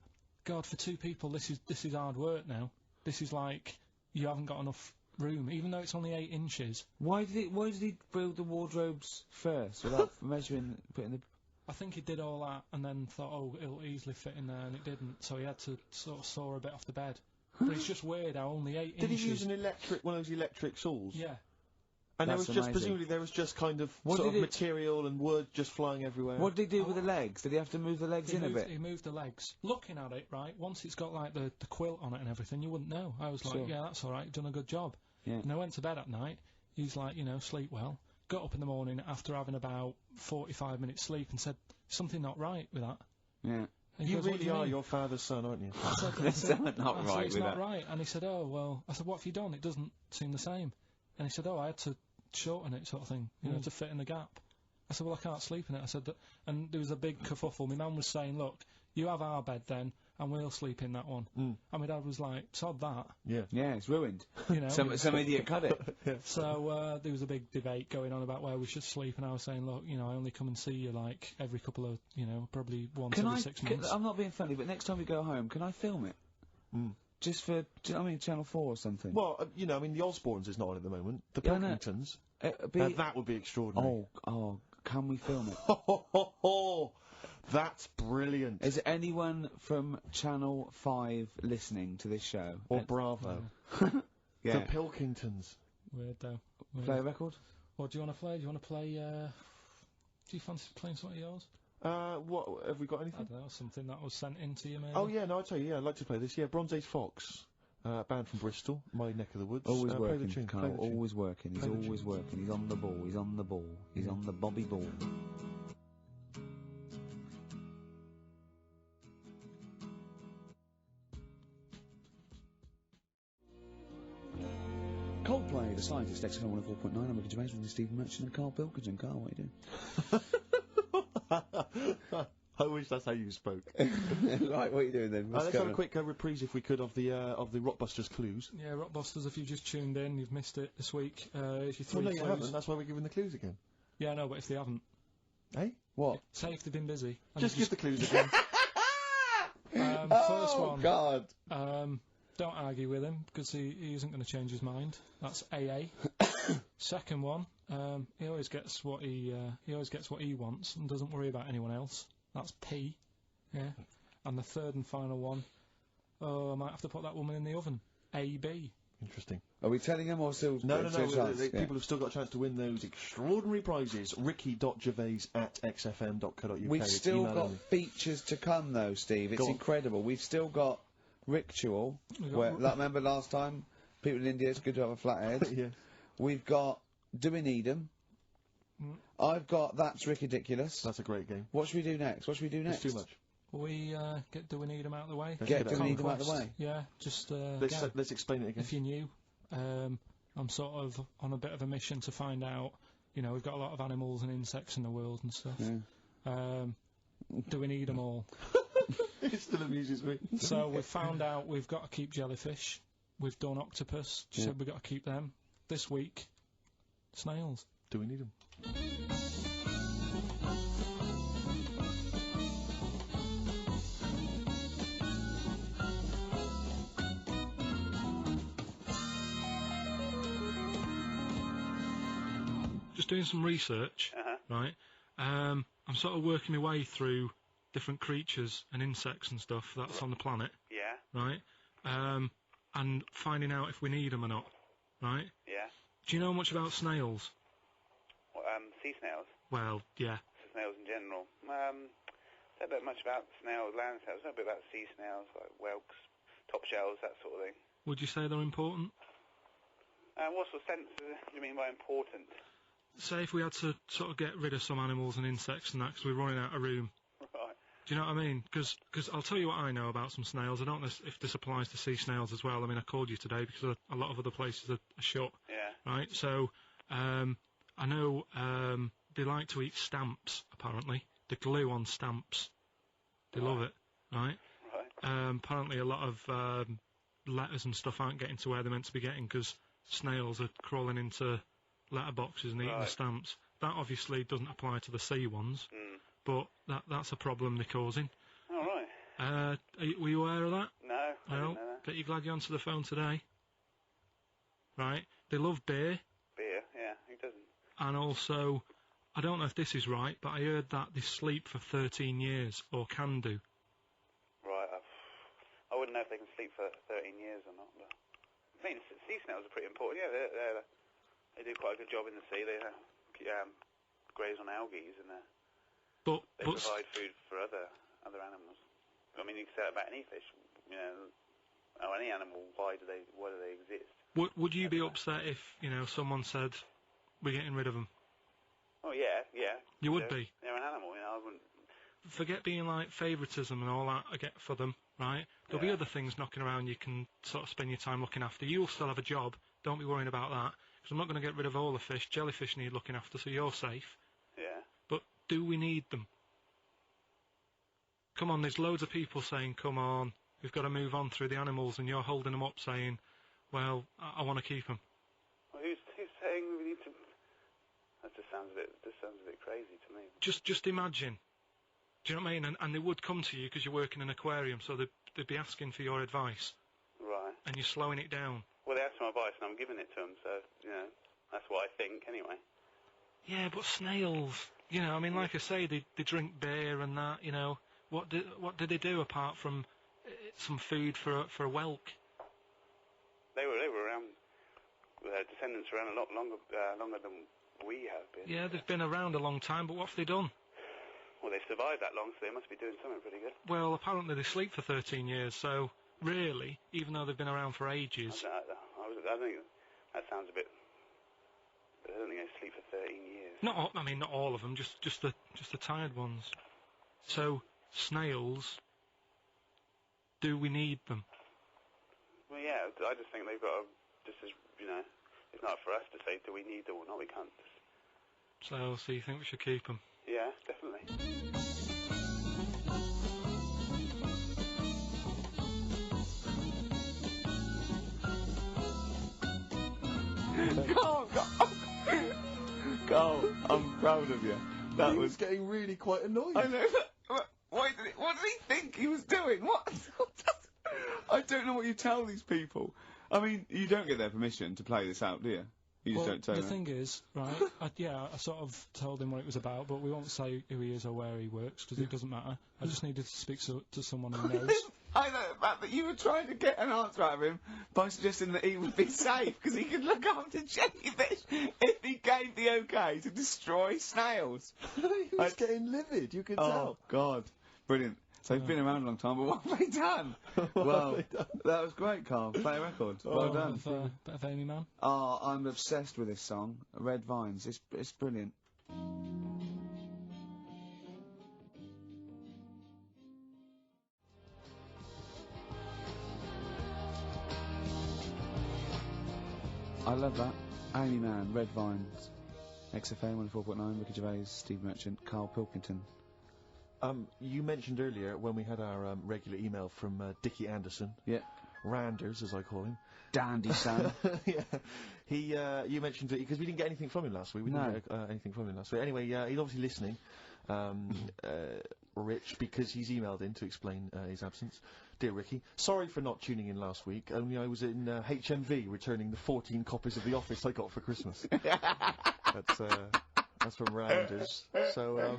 God, for 2 people, this is hard work now. This is like, you haven't got enough room, even though it's only 8 inches. Why did he build the wardrobes first, without putting the... I think he did all that, and then thought, oh, it'll easily fit in there, and it didn't, so he had to sort of saw a bit off the bed. But it's just weird how only 8 inches... Did he use one of those electric saws? Yeah. And presumably there was just kind of material and wood just flying everywhere. What did he do with the legs? Did he have to move the legs in a bit? He moved the legs. Looking at it, right, once it's got, like, the quilt on it and everything, you wouldn't know. I was like, yeah, that's all right, you've done a good job. Yeah. And I went to bed at night, he's like, you know, sleep well. Got up in the morning after having about 45 minutes sleep and said, something not right with that. Yeah. And you really are your father's son, aren't you? I said, it's not right. And he said, oh, well, I said, what have you done? It doesn't seem the same. And he said, oh, I had to shorten it, sort of thing, you know, to fit in the gap. I said, well, I can't sleep in it. I said, and there was a big kerfuffle. My mum was saying, look, you have our bed then, and we'll sleep in that one. And my dad was like, sod that. Yeah. Yeah, it's ruined. You know. Some idiot cut it. So there was a big debate going on about where we should sleep, and I was saying, look, I only come and see you like every couple of, probably once every 6 months. I'm not being funny, but next time we go home, can I film it? Just for, Channel 4 or something? Well, the Osbournes is not on at the moment. The Pilkingtons. That would be extraordinary. Oh, can we film it? That's brilliant. Is anyone from Channel 5 listening to this show? Or Bravo? Yeah. The Pilkingtons. Weird though. Play a record? What do you want to play? Do you want to play, do you fancy playing some of yours? What, have we got anything? I don't know, something that was sent in to you, maybe? Oh, yeah, no, I'll tell you, I'd like to play this. Yeah, Bronze Age Fox, band from Bristol, my neck of the woods. Always play working, the tune, Karl, play the tune. always working. He's always working. He's on the ball, he's on the ball, he's on the Bobby ball. Coldplay, The Scientist, XFL 104.9. I'm Ricky Gervais with Stephen Merchant and Karl Pilkington. Karl, what are you doing? I wish that's how you spoke. Right, what are you doing then? Let's have a quick reprise, if we could, of the Rockbusters clues. Yeah, Rockbusters, if you've just tuned in, you've missed it this week. It's your Well, three no, you clues. haven't. That's why we're giving the clues again. Yeah, no, but if they haven't. Eh? What? Say if they've been busy. And Just give the clues again. First one. God. Don't argue with him, because he isn't going to change his mind. That's AA. Second one, he always gets what he wants and doesn't worry about anyone else. That's P. Yeah. And the third and final one, I might have to put that woman in the oven. AB. Interesting. Are we telling him or still? No. People have still got a chance to win those extraordinary prizes. ricky.gervais@xfm.co.uk. We've still got features to come, though, Steve. It's incredible. We've still got Ritual. Remember last time? People in India, it's good to have a flathead. Yeah. We've got Do We Need 'Em? I've got That's Ridiculous. That's a great game. What should we do next? It's too much. We Do We Need 'Em out of the way? Get Do We Need 'Em out of the way? Yeah, just let's explain it again. If you're new, I'm sort of on a bit of a mission to find out, we've got a lot of animals and insects in the world and stuff. Yeah. Do we need them all? It still amuses me. So we've found out we've got to keep jellyfish. We've done octopus. She said we've got to keep them. This week, snails. Do we need them? Just doing some research, right? I'm sort of working my way through different creatures and insects and stuff that's on the planet. Yeah. Right? And finding out if we need them or not. Right? Yeah. Do you know much about snails? What, sea snails? Well, yeah. Snails in general. Don't know much about snails, land snails. Know a bit about sea snails, like whelks, top shells, that sort of thing. Would you say they're important? What sort of sense do you mean by important? Say if we had to sort of get rid of some animals and insects and that because we're running out of room. Right. Do you know what I mean? Because I'll tell you what I know about some snails. I don't know if this applies to sea snails as well. I mean, I called you today because a lot of other places are shut. Yeah. Right? So, I know they like to eat stamps, apparently. The glue on stamps. They love it, right? Right. Apparently a lot of letters and stuff aren't getting to where they're meant to be getting because snails are crawling into letterboxes and eating the stamps. That obviously doesn't apply to the sea ones, but that's a problem they're causing. All right. Were you aware of that? No, I didn't know that. Bet you're glad you're onto the phone today. Right? They love beer. Beer, yeah, who doesn't? And also, I don't know if this is right, but I heard that they sleep for 13 years, or can do. Right, I wouldn't know if they can sleep for 13 years or not, but... I mean, sea snails are pretty important, yeah, they do quite a good job in the sea. They graze on algae and they provide food for other animals. I mean, you can say that about any fish, or any animal. Why do they exist? Would you be upset if someone said we're getting rid of them? Oh yeah. You would be. They're an animal, I wouldn't. Forget being like favouritism and all that I get for them, right? There'll be other things knocking around you can sort of spend your time looking after. You'll still have a job. Don't be worrying about that. Because I'm not going to get rid of all the fish. Jellyfish need looking after, so you're safe. Yeah. But do we need them? Come on, there's loads of people saying, come on, we've got to move on through the animals, and you're holding them up saying, well, I want to keep them. Well, who's saying we need to... That just sounds a bit crazy to me. Just imagine. Do you know what I mean? And they would come to you because you work in an aquarium, so they'd be asking for your advice. Right. And you're slowing it down. Well, they asked for my advice, and I'm giving it to them, so, that's what I think, anyway. Yeah, but snails, I mean, like I say, they drink beer and that, What do they do apart from some food for a whelk? They were around, their descendants were around a lot longer than we have been. Yeah, they've been around a long time, but what have they done? Well, they've survived that long, so they must be doing something pretty good. Well, apparently they sleep for 13 years, so really, even though they've been around for ages... I think that sounds a bit... I don't think they sleep for 13 years. Not all of them, just the tired ones. So, snails, do we need them? Well, yeah, I just think they've got to... it's not for us to say, do we need them or not, we can't. So you think we should keep them? Yeah, definitely. Carl, I'm proud of you. That was getting really quite annoying. I know. What did he think he was doing? What? I don't know what you tell these people. I mean, you don't get their permission to play this out, do you? You just don't tell them. The thing is, right, I sort of told him what it was about, but we won't say who he is or where he works, because it doesn't matter. I just needed to speak to someone who knows. I know the fact that you were trying to get an answer out of him by suggesting that he would be safe, because he could look after jellyfish if he gave the okay to destroy snails. He was getting livid, you could tell. Oh, God. Brilliant. So he's been around a long time, but what have they done? Well, that was great, Carl. Play a record. Well done. Bit of Amy Man. Oh, I'm obsessed with this song, Red Vines. It's brilliant. I love that. Amy Man, Red Vines. XFM 104.9, Ricky Gervais, Steve Merchant, Carl Pilkington. You mentioned earlier when we had our regular email from Dickie Anderson. Yeah. Randers, as I call him. Dandy son. Yeah. You mentioned it because we didn't get anything from him last week. We didn't get anything from him last week. Anyway, he's obviously listening. Rich, because he's emailed in to explain his absence. Dear Ricky, sorry for not tuning in last week. Only I was in HMV returning the 14 copies of The Office I got for Christmas. That's from Randers. So,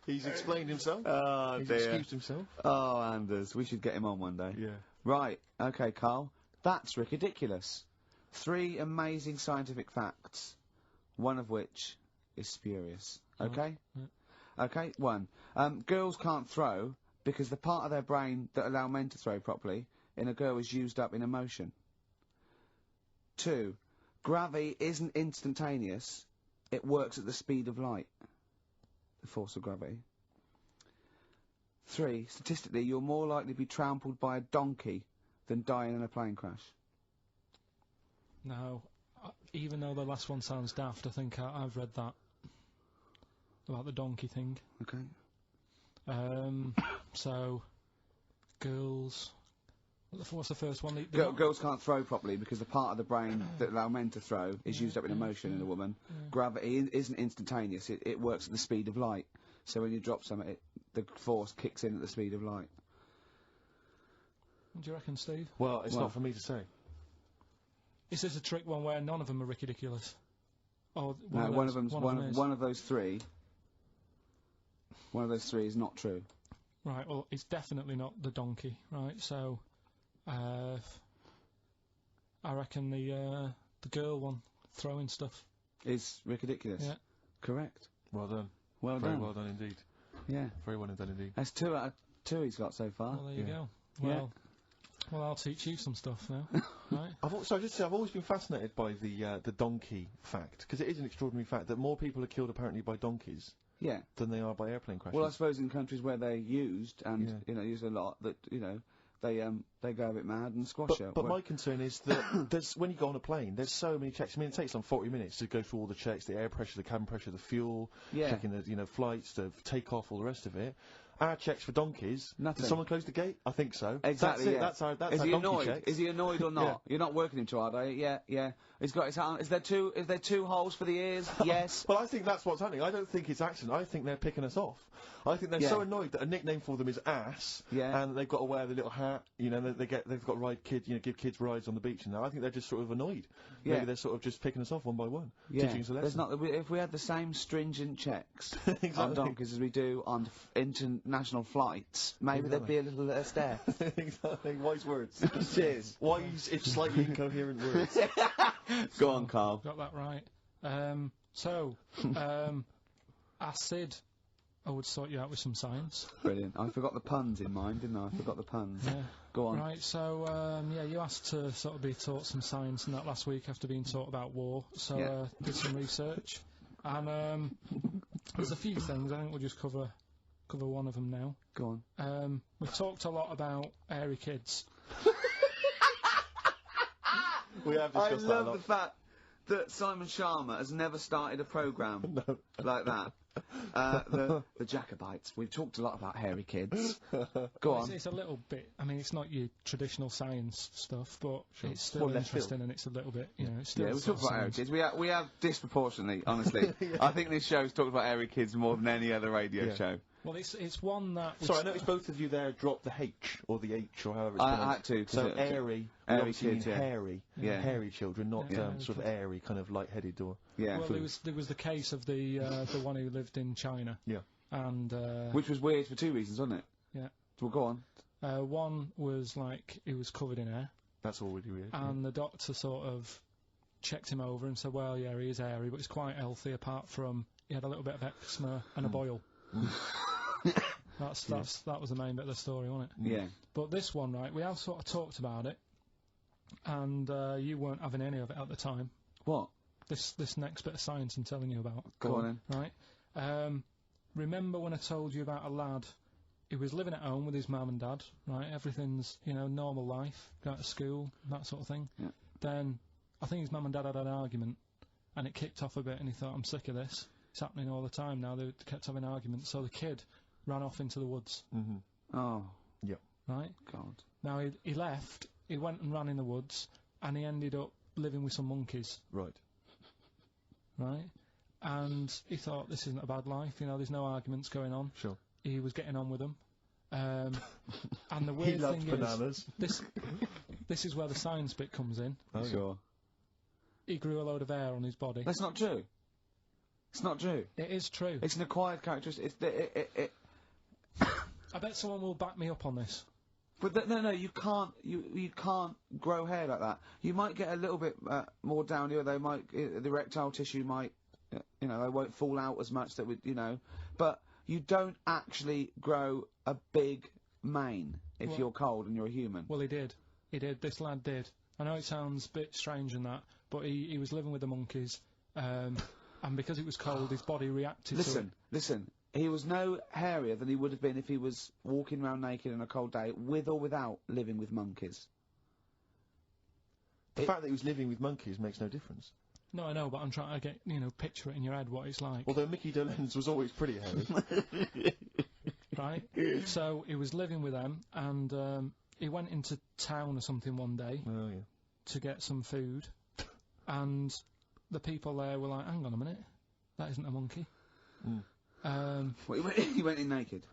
he's explained himself. Oh, he's dear. excused himself. Oh, Anders, we should get him on one day. Yeah. Right, okay, Carl. That's ridiculous. 3 amazing scientific facts, one of which is spurious. Okay? Okay, 1. Girls can't throw because the part of their brain that allow men to throw properly in a girl is used up in emotion. 2. Gravity isn't instantaneous. It works at the speed of light. The force of gravity. 3. Statistically, you're more likely to be trampled by a donkey than dying in a plane crash. Now, even though the last one sounds daft, I think I've read that. About the donkey thing. Okay. So, girls... What's the first one? Girls can't throw properly because the part of the brain that allow men to throw is used up in emotion in a woman. Gravity isn't instantaneous. It works at the speed of light. So when you drop something, the force kicks in at the speed of light. What do you reckon, Steve? Well, it's not for me to say. Is this a trick one where none of them are ridiculous? Oh, one of them's one of those 3. One of those 3 is not true. Right. Well, it's definitely not the donkey. Right. So. I reckon the girl one, throwing stuff. Is ridiculous. Yeah. Correct. Well done. Very well done indeed. Yeah. Very well done indeed. That's 2 out of 2 he's got so far. Well, there you go. Well, I'll teach you some stuff now. Right. I've always been fascinated by the donkey fact, because it is an extraordinary fact that more people are killed apparently by donkeys. Yeah. Than they are by airplane crashes. Well, I suppose in countries where they're used and used a lot, that they go a bit mad and squash it. But my concern is that when you go on a plane, there's so many checks. I mean, it takes them 40 minutes to go through all the checks: the air pressure, the cabin pressure, the fuel, checking the flights, the takeoff, all the rest of it. Our checks for donkeys. Nothing. Did someone close the gate? I think so. Exactly. That's our Is he donkey annoyed? checks. Is he annoyed or not? You're not working him too hard, are you? Yeah. He's got his hand. Is there two holes for the ears? Yes. Well, I think that's what's happening. I don't think it's accident. I think they're picking us off. I think they're so annoyed that a nickname for them is ass. Yeah. And they've got to wear the little hat. You know, they've got to ride give kids rides on the beach. And I think they're just sort of annoyed. Yeah. Maybe they're sort of just picking us off one by one. Yeah. Teaching us a lesson. If we had the same stringent checks Exactly. on donkeys as we do on international flights, maybe there'd be a little less there. Exactly. Wise words. Cheers. Wise, if slightly incoherent words. Go on, Carl. Got that right. Acid. I would sort you out with some science. Brilliant. I forgot the puns in mind, didn't I? I forgot the puns. Yeah. Go on. Right, so, you asked to sort of be taught some science and that last week after being taught about war, so, did some research. And, there's a few things, I think we'll just cover one of them now. Go on. We've talked a lot about hairy kids. We have discussed that a I love lot. the fact that Simon Sharma has never started a programme like that. The Jacobites. We've talked a lot about hairy kids. Go on. It's a little bit, I mean, it's not your traditional science stuff, but it's still Well, left interesting field. and it's a little bit, you know, it's still Yeah, we sort talk of about hairy science. kids. We have disproportionately, honestly. I think this show's talked about hairy kids more than any other radio show. Well, it's one that... Sorry, I noticed both of you there dropped the H, or the H, or however it's I pronounced. had to, 'cause So it- airy, airy obviously kids, mean yeah. hairy. Yeah. Hairy children, not Yeah. sort of airy, kind of light-headed or... Yeah. Well, there was the case of the one who lived in China. Yeah. And, Which was weird for two reasons, wasn't it? Yeah. Well, go on. One was, like, he was covered in hair. That's already weird. And the doctor sort of checked him over and said, well, yeah, he is hairy, but he's quite healthy apart from he had a little bit of eczema and a boil. That was the main bit of the story, wasn't it? Yeah. But this one, right, we have sort of talked about it, and you weren't having any of it at the time. What? This next bit of science I'm telling you about. Go on then. Right. Remember when I told you about a lad who was living at home with his mum and dad, right? Everything's, you know, normal life, going to school, that sort of thing. Yeah. Then I think his mum and dad had an argument, and it kicked off a bit, and he thought, I'm sick of this. It's happening all the time now. They kept having arguments, so the kid ran off into the woods. Mm-hmm. Oh. Yeah. Right? God. Now, he left, he went and ran in the woods, and he ended up living with some monkeys. Right. Right? And he thought, this isn't a bad life, you know, there's no arguments going on. Sure. He was getting on with them. And the weird He loved thing bananas. is, this is where the science bit comes in. Oh, Sure. He grew a load of hair on his body. That's not true. It's not true. It is true. It's an acquired characteristic. I bet someone will back me up on this. But no, you can't. You can't grow hair like that. You might get a little bit more down here. They might the erectile tissue might, you know, they won't fall out as much. That would, you know, but you don't actually grow a big mane if you're cold and you're a human. Well, he did. He did. This lad did. I know it sounds a bit strange and that, but he was living with the monkeys, and because it was cold, his body reacted to it. Listen. He was no hairier than he would have been if he was walking around naked on a cold day, with or without living with monkeys. The fact that he was living with monkeys makes no difference. No, I know, but I'm trying to get, you know, picture it in your head what it's like. Although Mickey Dolenz was always pretty hairy. Right? So he was living with them, and he went into town or something one day Oh, yeah. to get some food, and the people there were like, hang on a minute, that isn't a monkey. Mm. He went in naked.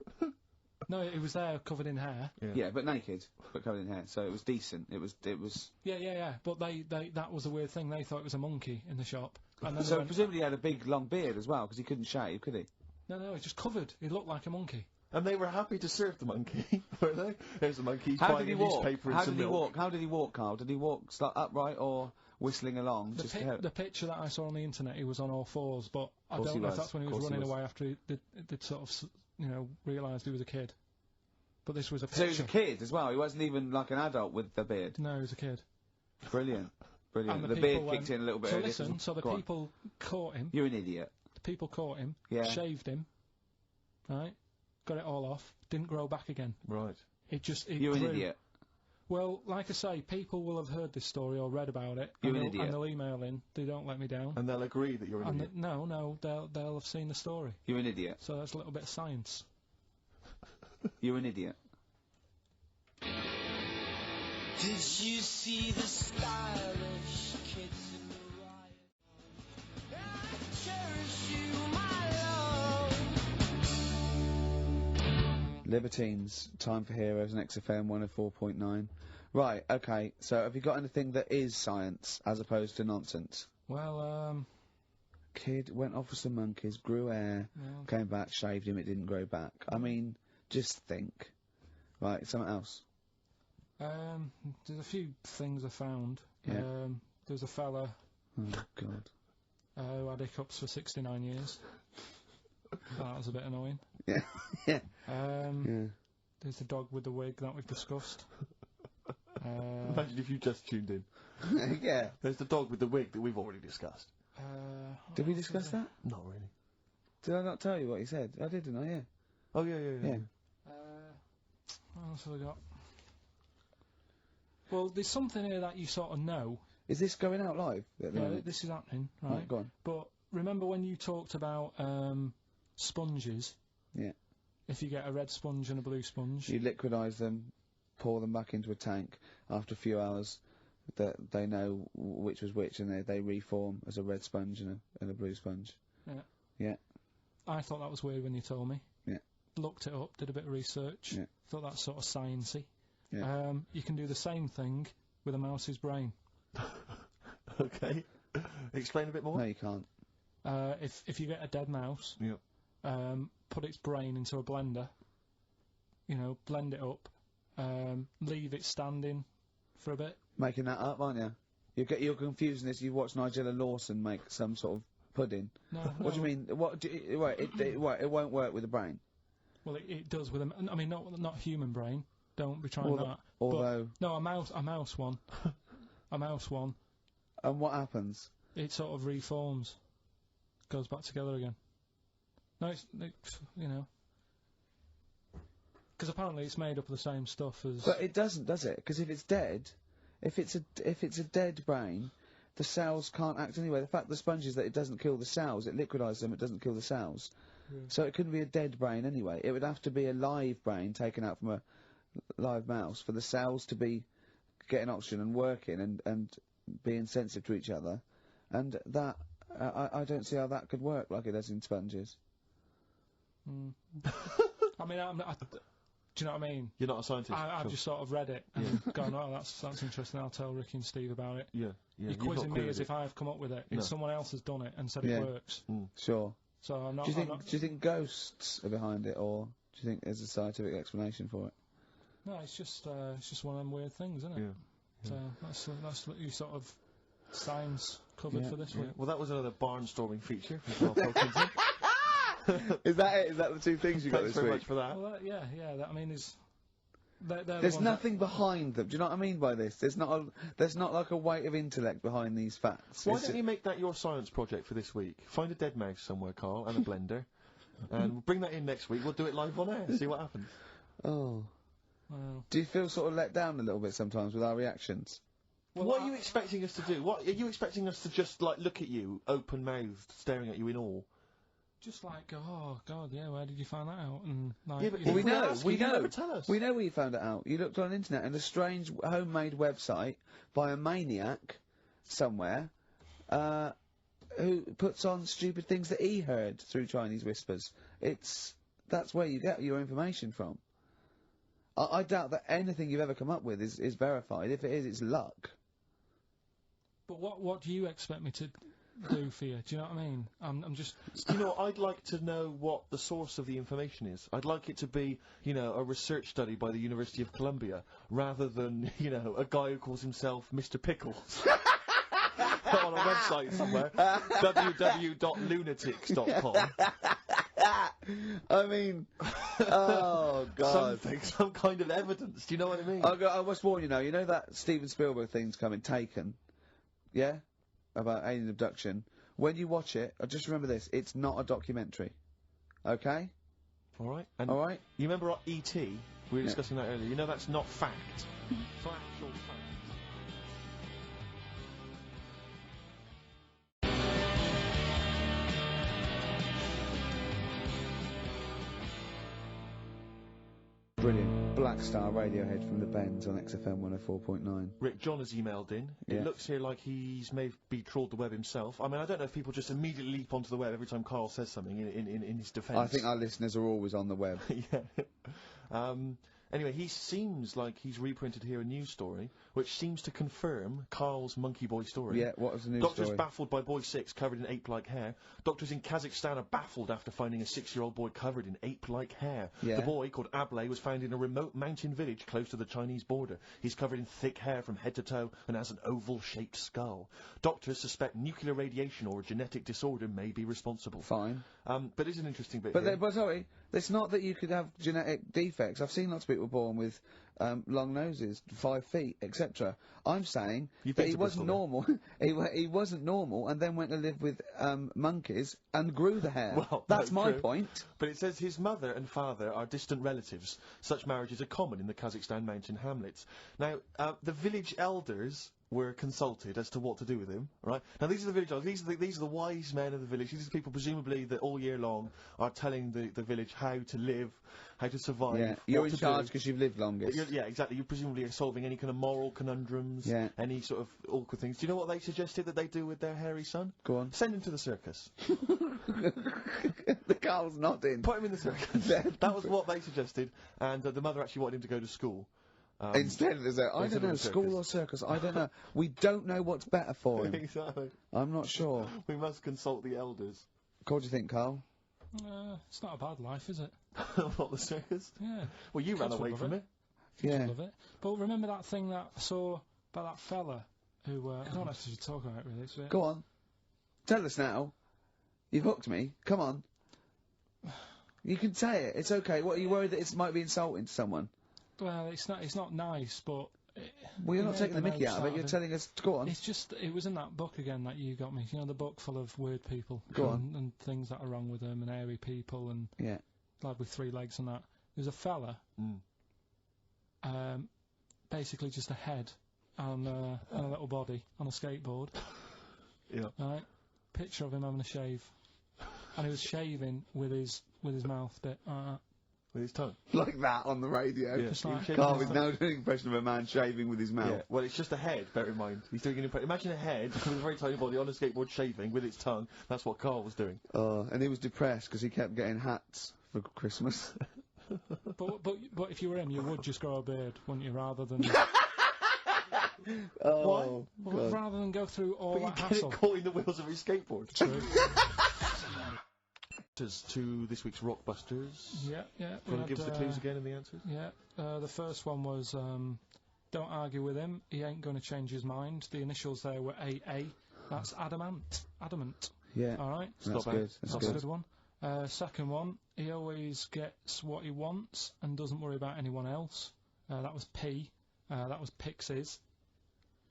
No, he was there covered in hair. Yeah, but naked, but covered in hair, so it was decent. It was. Yeah. But that was a weird thing. They thought it was a monkey in the shop. And then they So went, presumably he had a big long beard as well, because he couldn't shave, could he? no, he's just covered. He looked like a monkey. And they were happy to serve the monkey, were they? There's the monkey. He's How buying did he a walk? newspaper and How some did he milk. walk? How did he walk, Carl? Did he walk upright or whistling along? The picture that I saw on the internet, he was on all fours, but I Course don't he know if was. that's when he was Course he running was. away after he did sort of, you know, realised he was a kid. But this was a So picture. he was a kid as well. He wasn't even like an adult with the beard. No, he was a kid. Brilliant. And The the beard people kicked in a little bit. So earlier. listen, so the Go on. people caught him. You're an idiot. The people caught him. Yeah. Shaved him. Right. Got it all off. Didn't grow back again. Right. It You're grew. an idiot. Well, like I say, people will have heard this story or read about it. You're an idiot. And they'll email in. They don't let me down. And they'll agree that you're an idiot. No, they'll have seen the story. You're an idiot. So that's a little bit of science. You're an idiot. Did you see the stylish kids in the riot? I cherish you, my love. Libertines, Time for Heroes, and XFM 104.9. Right, okay, so have you got anything that is science, as opposed to nonsense? Well, Kid went off with some monkeys, grew hair, came back, shaved him, it didn't grow back. I mean, just think. Right, something else. There's a few things I found. Yeah. There's a fella Oh, God. who had hiccups for 69 years. That was a bit annoying. Yeah, yeah. Yeah. There's the dog with the wig that we've discussed. Imagine if you just tuned in. Yeah. There's the dog with the wig that we've already discussed. Did we discuss that? Not really. Did I not tell you what he said? I did, didn't I? Yeah. Oh, yeah. What else have I got? Well, there's something here that you sort of know. Is this going out live? Yeah, this is happening, right? Right, go on. But remember when you talked about sponges? Yeah. If you get a red sponge and a blue sponge. You liquidise them, pour them back into a tank. After a few hours, they know which was which, and they reform as a red sponge and a blue sponge. Yeah. Yeah. I thought that was weird when you told me. Yeah. Looked it up, did a bit of research. Yeah. Thought that's sort of sciencey. Yeah. You can do the same thing with a mouse's brain. Okay. Explain a bit more. No, you can't. If you get a dead mouse, Yeah. put its brain into a blender, blend it up, leave it standing for a bit. Making that up, aren't you? You're confusing this. You watched Nigella Lawson make some sort of pudding. No. What do you mean? It won't work with the brain. Well, it does with I mean, not human brain. Don't be trying that. Although. But, no, a mouse one. A mouse one. And what happens? It sort of reforms. Goes back together again. No, it's because apparently it's made up of the same stuff as. But it doesn't, does it? Because if it's dead, if it's a dead brain, the cells can't act anyway. The fact the sponge is that it doesn't kill the cells, it liquidises them, it doesn't kill the cells. Yeah. So it couldn't be a dead brain anyway. It would have to be a live brain taken out from a live mouse for the cells to be getting oxygen and working and being sensitive to each other. And that, I don't see how that could work like it does in sponges. I mean, do you know what I mean? You're not a scientist. I've just sort of read it and gone, oh, that's interesting. I'll tell Ricky and Steve about it. Yeah. You're quizzing me as if I've come up with it. No. Someone else has done it and said it works. Sure. So I'm not. Do you think ghosts are behind it, or do you think there's a scientific explanation for it? No, it's just one of them weird things, isn't it? Yeah. So that's your sort of science covered for this week. Well, that was another barnstorming feature from Karl Pilkington. Is that it? Is that the two things you got Thanks this very week? much for that. Well, I mean, There's nothing behind them. Do you know what I mean by this? There's not like a weight of intellect behind these facts. Why don't you make that your science project for this week? Find a dead mouse somewhere, Karl, and a blender, and we'll bring that in next week. We'll do it live on air. See what happens. Oh. Well, Do you feel sort of let down a little bit sometimes with our reactions? What are you expecting us to do? What are you expecting us to just like look at you, open mouthed, staring at you in awe? just like go, oh God, yeah, where did you find that out? And like, Yeah, but Well, we if know, ask we you, you know. never tell us. We know where you found it out. You looked on the internet and a strange homemade website by a maniac somewhere, who puts on stupid things that he heard through Chinese whispers. That's where you get your information from. I doubt that anything you've ever come up with is verified. If it is, it's luck. But what do you expect me to do for you? Do you know what I mean? I'm just. You know, I'd like to know what the source of the information is. I'd like it to be, you know, a research study by the University of Columbia, rather than, you know, a guy who calls himself Mr. Pickles. On a website somewhere, www.lunatics.com. I mean, oh God. Some kind of evidence, do you know what I mean? I must warn you now, you know that Steven Spielberg thing's coming, Taken? Yeah? About alien abduction. When you watch it, just remember this, it's not a documentary. Okay? Alright. And Alright? you remember E.T.? We were discussing that earlier. You know that's not fact. It's not actual fact. Brilliant. Black Star Radiohead from the Bends on XFM 104.9. Rick, John has emailed in. Yeah. It looks here like he's maybe trawled the web himself. I mean, I don't know if people just immediately leap onto the web every time Karl says something in his defence. I think our listeners are always on the web. Yeah. Anyway, he seems like he's reprinted here a news story, which seems to confirm Karl's Monkey Boy story. Yeah, what was the news Doctors story? baffled by boy 6 covered in ape-like hair. Doctors in Kazakhstan are baffled after finding a 6-year-old boy covered in ape-like hair. Yeah. The boy, called Ablay, was found in a remote mountain village close to the Chinese border. He's covered in thick hair from head to toe and has an oval-shaped skull. Doctors suspect nuclear radiation or a genetic disorder may be responsible. Fine. But it's an interesting bit But, here. but sorry, it's not that you could have genetic defects. I've seen lots of people born with long noses, 5 feet, etc. I'm saying You've that been he to wasn't Bristol, normal. he wasn't normal, and then went to live with monkeys and grew the hair. Well, that's my true. point. But it says his mother and father are distant relatives. Such marriages are common in the Kazakhstan mountain hamlets. Now, the village elders were consulted as to what to do with him, right? Now, these are the village elders. These are the wise men of the village. These are the people, presumably, that all year long are telling the village how to live, how to survive. Yeah, you're what in to charge do. because you've lived longest. Yeah, exactly. You presumably are solving any kind of moral conundrums, Yeah. any sort of awkward things. Do you know what they suggested that they do with their hairy son? Go on. Send him to the circus. The Carl's nodding. Put him in the circus. That was what they suggested, and the mother actually wanted him to go to school. Instead of the I instead don't know, of a school or circus, I don't know. We don't know what's better for him. Exactly. I'm not sure. We must consult the elders. What do you think, Carl? It's not a bad life, is it? What, the circus? Yeah. Well, you ran Kids away would from love it. Yeah. Love it. But remember that thing that I saw about that fella who, I don't know if you should talk about it really. It's a bit- Go on. Tell us now. You've hooked me. Come on. You can say it. It's okay. What, are you worried that it might be insulting to someone? Well, it's not nice, but... Well, you're not taking the mickey out of it. You're telling us... Go on. It's just, it was in that book again that you got me. You know, the book full of weird people. Go on. And things that are wrong with them, and hairy people, and Yeah. lad with 3 legs and that. There's a fella, basically just a head and a little body on a skateboard. Yeah. Right? Picture of him having a shave. And he was shaving with his mouth bit. With his tongue. Like that on the radio. Yeah. Just like- Carl is now doing an impression of a man shaving with his mouth. Yeah. Well, it's just a head, bear in mind. He's doing an impression. Imagine a head with a very tiny body on a skateboard shaving with its tongue. That's what Karl was doing. And he was depressed because he kept getting hats for Christmas. But if you were him, you would just grow a beard, wouldn't you? Rather than Oh, God. rather than go through all But you that get hassle. it caught in the wheels of his skateboard. True. To this week's Rockbusters. Yeah. Do you want to give us the clues again and the answers? Yeah. The first one was don't argue with him. He ain't going to change his mind. The initials there were AA. That's adamant. Adamant. Yeah. All right. That's bad. good. That's a good one. Second one, he always gets what he wants and doesn't worry about anyone else. That was P. That was Pixies.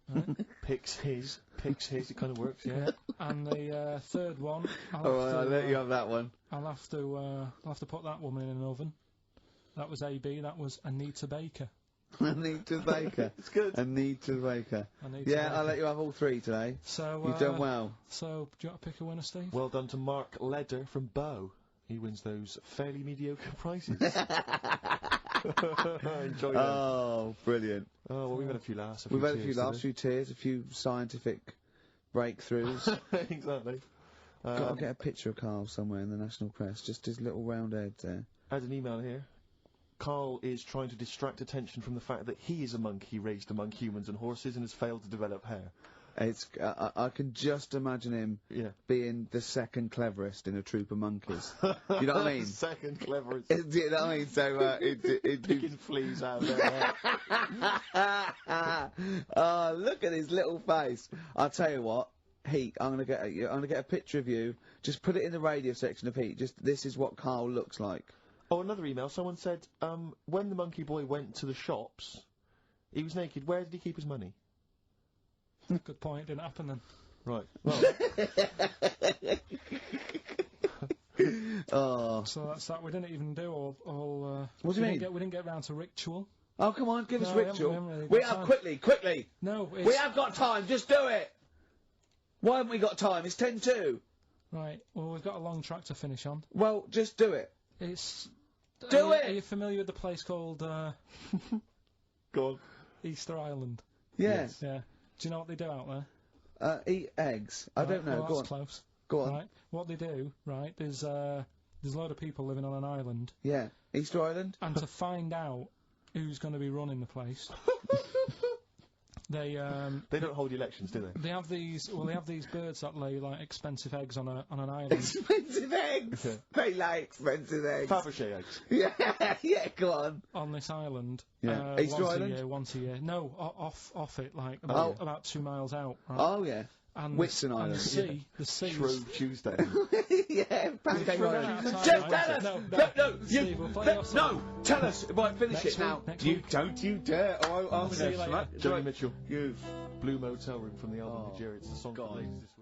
Right? Picks his. It kind of works, yeah. And the third one, I'll let you have that one. I'll have to put that woman in an oven. That was AB. That was Anita Baker. Anita Baker. It's good. Anita Baker. Anita Yeah, Baker. I'll let you have all 3 today. So You've done well. So do you want to pick a winner, Steve? Well done to Mark Leder from Bow. He wins those fairly mediocre prizes. Enjoy them. Oh, brilliant. Oh, well, we've had a few laughs. We've had a few laughs, a few tears, a few scientific breakthroughs. Exactly. Got to get a picture of Karl somewhere in the national press, just his little round head there. I had an email here. Karl is trying to distract attention from the fact that he is a monkey raised among humans and horses and has failed to develop hair. It's I can just imagine him being the second cleverest in a troop of monkeys. You know what I mean? Second cleverest. Do you know what I mean? So Picking fleas out of their hair. Oh, look at his little face. I'll tell you what. Heat, I'm gonna get a picture of you. Just put it in the radio section of Heat. Just this is what Karl looks like. Oh, another email. Someone said, when the monkey boy went to the shops, he was naked. Where did he keep his money? Good point. Didn't happen then. Right. Well. Oh. So that's that. We didn't even do all. What do you mean? We didn't get round to ritual. Oh, come on, give us No, we haven't- ritual. we haven't really We got have, time. quickly. No, We have got time, just do it. Why haven't we got time? It's 10:02. Right. Well, we've got a long track to finish on. Well, just do it. It's. Do it! Are you familiar with the place called Go on. Easter Island? Yeah. Yeah. Do you know what they do out there? Eat eggs. I don't know. Well, Go that's on. close. Go on. Right. What they do, right? There's a load of people living on an island, Yeah. Easter Island? and to find out who's going to be running the place, they They don't hold elections, do they? they have these. Well, they have these birds that lay like expensive eggs on an island. Expensive eggs! They like expensive eggs. Fabergé eggs. Yeah, go on. On this island, Yeah. Easter Island? once a year. No, off it, like Oh. about 2 miles out. Right? Oh, yeah. And Whitsun and Island. the sea. Shrove Tuesday. Yeah, Pancake run Island. out of time, Just right? tell us! No, Steve, we'll play off no, tell us! Right, finish Next it now. week, next You week. don't you dare! Oh, I'm See you later. Joni Mitchell. You Blue Motel Room from the album Oh, Nigeria. It's the song God. that plays this